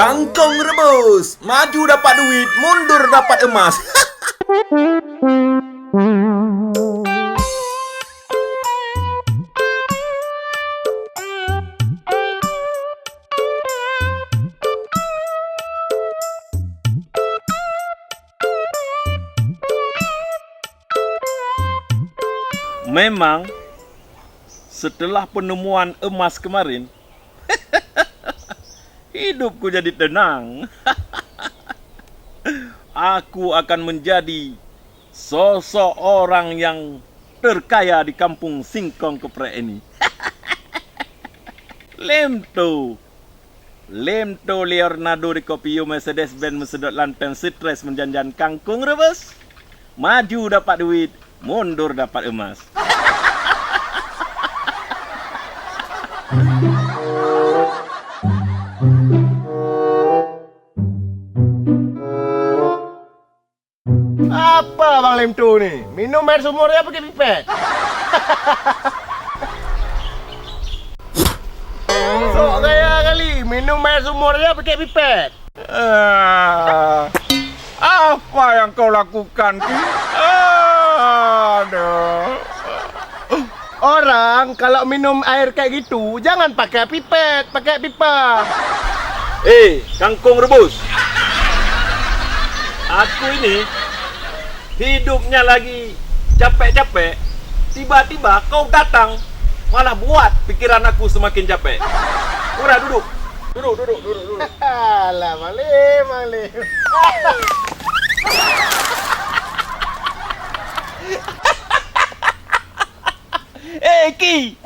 Kangkung rebus, maju dapat duit, mundur dapat emas. Memang setelah penemuan emas kemarin, hidupku jadi tenang. Aku akan menjadi sosok orang yang terkaya di kampung Singkong Keprek ini. Lemto Leonardo DiCaprio Mercedes-Benz mesedot lantern stres menjanjan kangkung rebus. Maju dapat duit, mundur dapat emas. Apa Bang Lemto ni? Minum air sumur dia pakai pipet? Sok gaya kali, minum air sumur dia pakai pipet. Apa yang kau lakukan, Ki? Aduh. Orang kalau minum air kayak gitu, jangan pakai pipet, pakai pipa. Kangkung rebus. Aku ini hidupnya lagi capek-capek, tiba-tiba kau datang malah buat pikiran aku semakin capek. Udah duduk. Alah, Malim. Ki,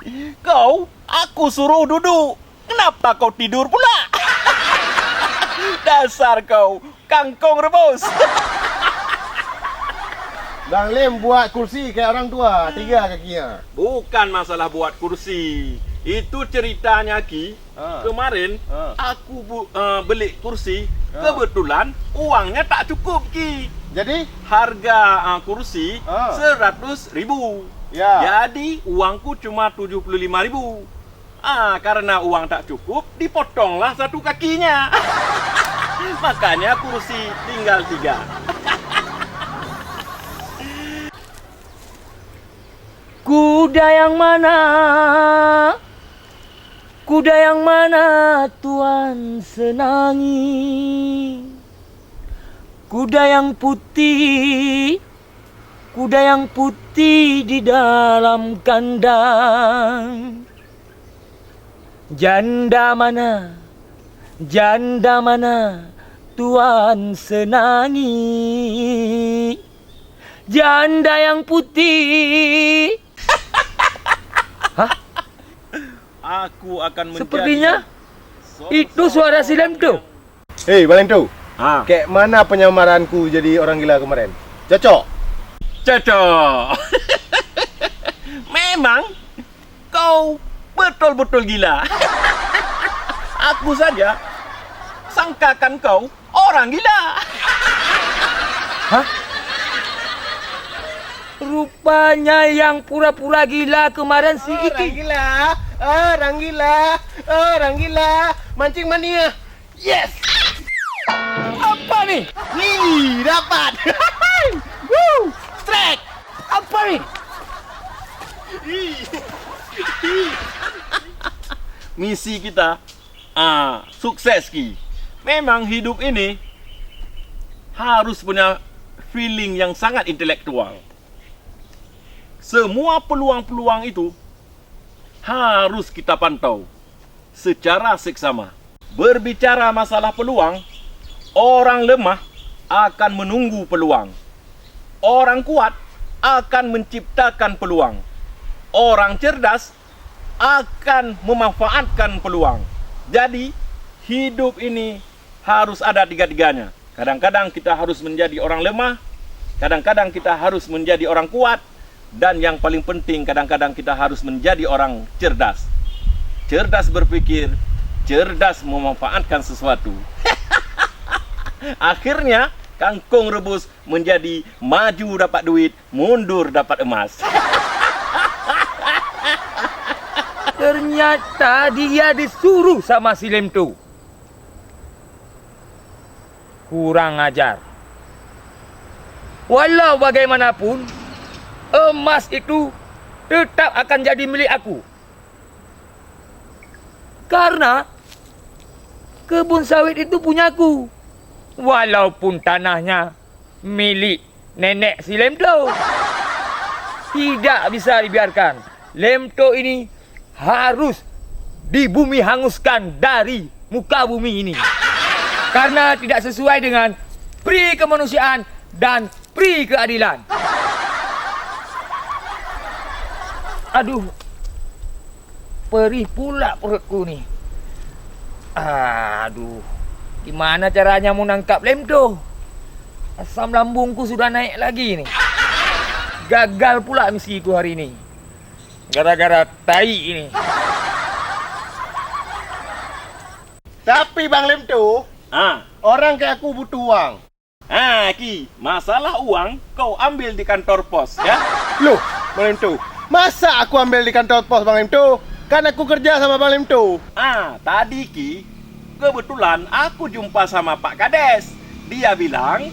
aku suruh duduk. Kenapa kau tidur pula? Dasar kau, kangkung rebus. Bang Lim buat kursi kayak orang tua, 3 kakinya. Bukan masalah buat kursi. Itu ceritanya, Ki. Kemarin aku beli kursi. Kebetulan uangnya tak cukup, Ki. Jadi Harga kursi 100.000. Ya. Jadi uangku cuma 75.000. Karena uang tak cukup, dipotonglah satu kakinya. Makanya kursi tinggal 3. Kuda yang mana? Kuda yang mana Tuan senangi? Kuda yang putih, kuda yang putih di dalam kandang. Janda mana? Janda mana Tuan senangi? Janda yang putih. Aku akan menjadi... Sepertinya itu suara si Lemto. Hei Bang Lemto, Ah. kayak mana penyamaranku jadi orang gila kemarin? Cocok? Cocok. Memang kau betul-betul gila. Aku saja sangkakan kau orang gila. Rupanya yang pura-pura gila kemarin si Iki. Orang gila, mancing mania. Yes! Apa nih? Nih, dapat. Woo! Strike. Apa nih? Misi kita sukses, Ki. Memang hidup ini harus punya feeling yang sangat intelektual. Semua peluang-peluang itu harus kita pantau secara seksama. Berbicara masalah peluang, orang lemah akan menunggu peluang. Orang kuat akan menciptakan peluang. Orang cerdas akan memanfaatkan peluang. Jadi, hidup ini harus ada tiga-tiganya. Kadang-kadang kita harus menjadi orang lemah, kadang-kadang kita harus menjadi orang kuat, dan yang paling penting kadang-kadang kita harus menjadi orang cerdas. Cerdas berpikir, cerdas memanfaatkan sesuatu. Akhirnya kangkung rebus menjadi maju dapat duit, mundur dapat emas. Ternyata dia disuruh sama si Lemto. Kurang ajar. Walau bagaimanapun, emas itu tetap akan jadi milik aku. Karena kebun sawit itu punyaku. Walaupun tanahnya milik nenek si Lemto. Tidak bisa dibiarkan. Lemto ini harus dibumi hanguskan dari muka bumi ini. Karena tidak sesuai dengan pri kemanusiaan dan pri keadilan. Aduh, perih pula perutku nih. Aduh, gimana caranya mau nangkap Lemto? Asam lambungku sudah naik lagi nih. Gagal pula misiku hari ini. Gara-gara tai ini. Tapi Bang Lemto, orang kayak aku butuh uang. Ki, masalah uang kau ambil di kantor pos ya. Loh, Bang Lemto, masa aku ambil di kantor pos Bang Lemto? Kan aku kerja sama Bang Lemto. Tadi Ki, kebetulan aku jumpa sama Pak Kades. Dia bilang,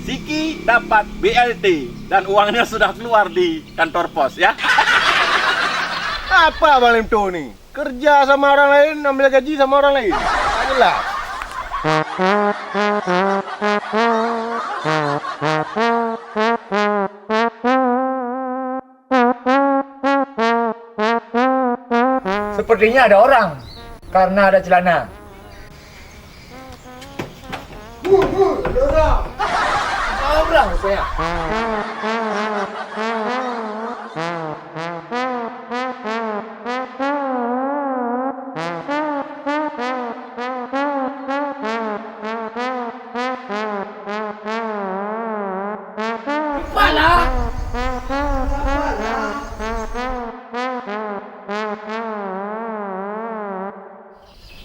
si Ki dapat BLT dan uangnya sudah keluar di kantor pos ya. Apa Bang Lemto nih? Kerja sama orang lain, ambil gaji sama orang lain. Tak jelas. Sepertinya ada orang. Karena ada celana. Ada orang. Ada orang rupanya.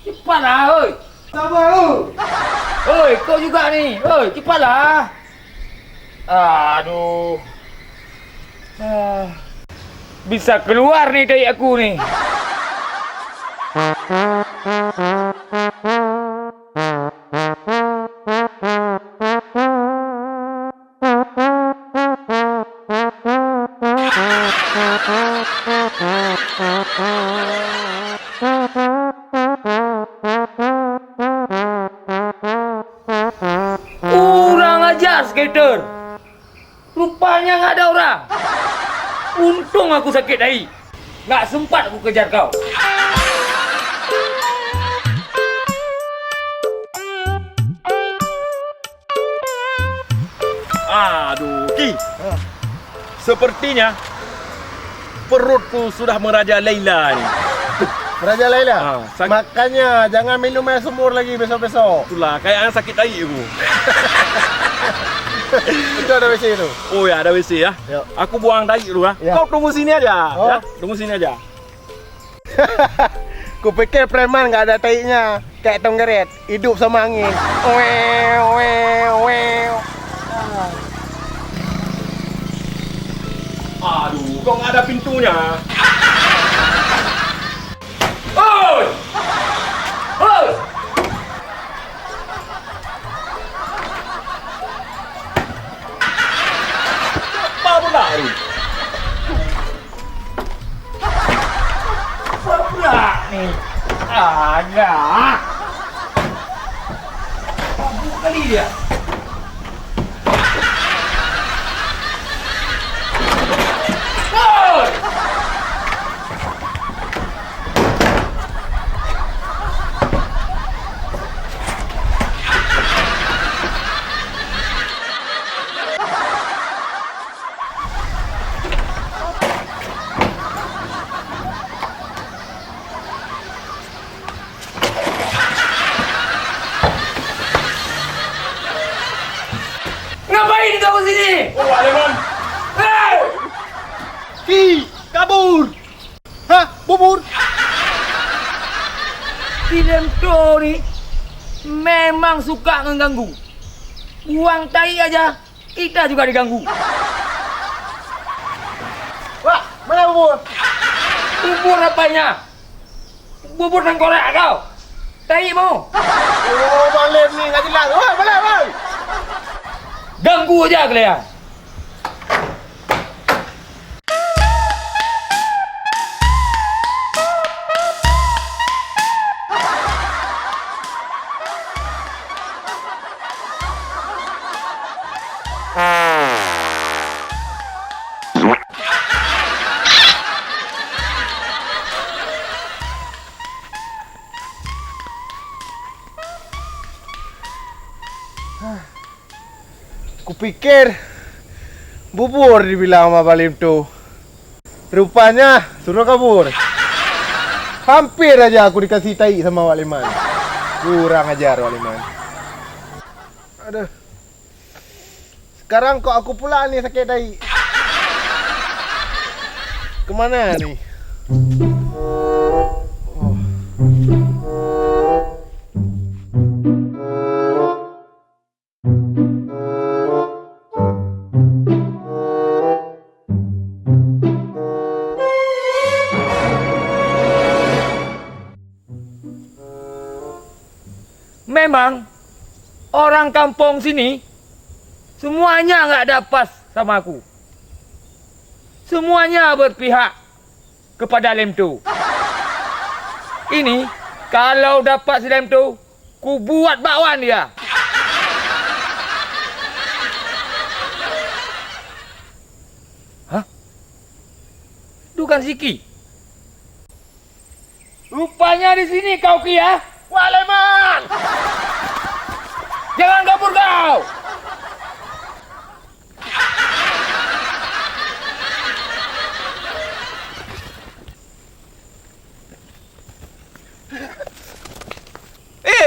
Cepatlah, oi. Sabar lu. Oi, kau juga nih. Oi, cepatlah. Aduh. Bisa keluar nih dari aku nih. Kurang ajar, skater. Rupanya nggak ada orang. Untung aku sakit dahi. Nggak sempat aku kejar kau. Aduh, Ki. Sepertinya perutku sudah merajalela ni. Raja Laila. sakit. Makanya jangan minum air sumur lagi besok-besok. Itulah, kayaknya sakit dahi aku. Itu ada WC itu. Oh ya, ada WC ya. Yuk. Aku buang dahi dulu ya. Ya. Kau tunggu sini aja. Oh. Ya, tunggu sini aja. Kupikir preman nggak ada tainya. Kayak Tonggeret, hidup sama angin. Wew, wew, wew. Aduh, kok nggak ada pintunya? Oi! Oi! Apa pula ini? Apa pula nih? Ada. Mabuk kali dia. Oi! Ngapain kau sini? Oh, Aleman. Hei! Ki, kabur. Hah, bubur. Si Lemto ni memang suka mengganggu. Buang tai aja, kita juga diganggu. Wah, mana bubur? Bubur apanya? Bubur tengkorak kau? tahi mau. Oh, Bang Lem ni nggak jelas. Wah, boleh, Bang. Ganggu aja kalian. Kupikir bubur dibilang sama Balim tuh. Rupanya suruh kabur. Hampir aja aku dikasih tai sama Wak Liman. Kurang ajar Wak Liman. Aduh. Sekarang kok aku pula nih sakit tai. Kemana nih? Oh. Memang orang kampung sini semuanya nggak dapat sama aku. Semuanya berpihak kepada Lem tu. Ini kalau dapat si Lem tu, ku buat bakwan dia. Hah? Itu kan Siki. Rupanya di sini kau Ki ya? Wak Liman! Jangan kabur kau!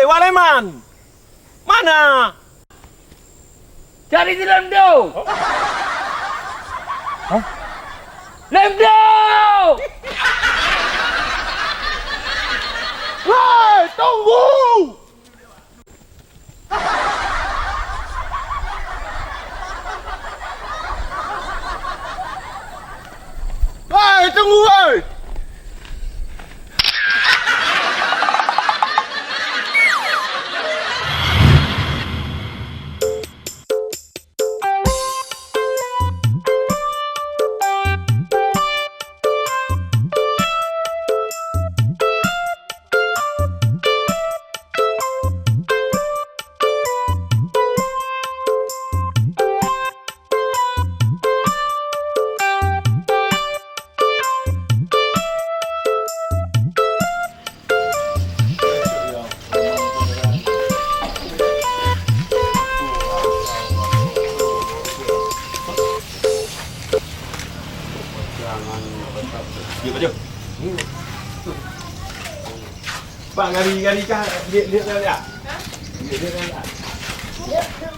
Wak Leman! Mana? Cari si Lemdo! Hah? Lemdo! Woi, tunggu! Woi, tunggu woi! Diam aja. Bang, gari kah? Lihat lihat. Lihat lihat.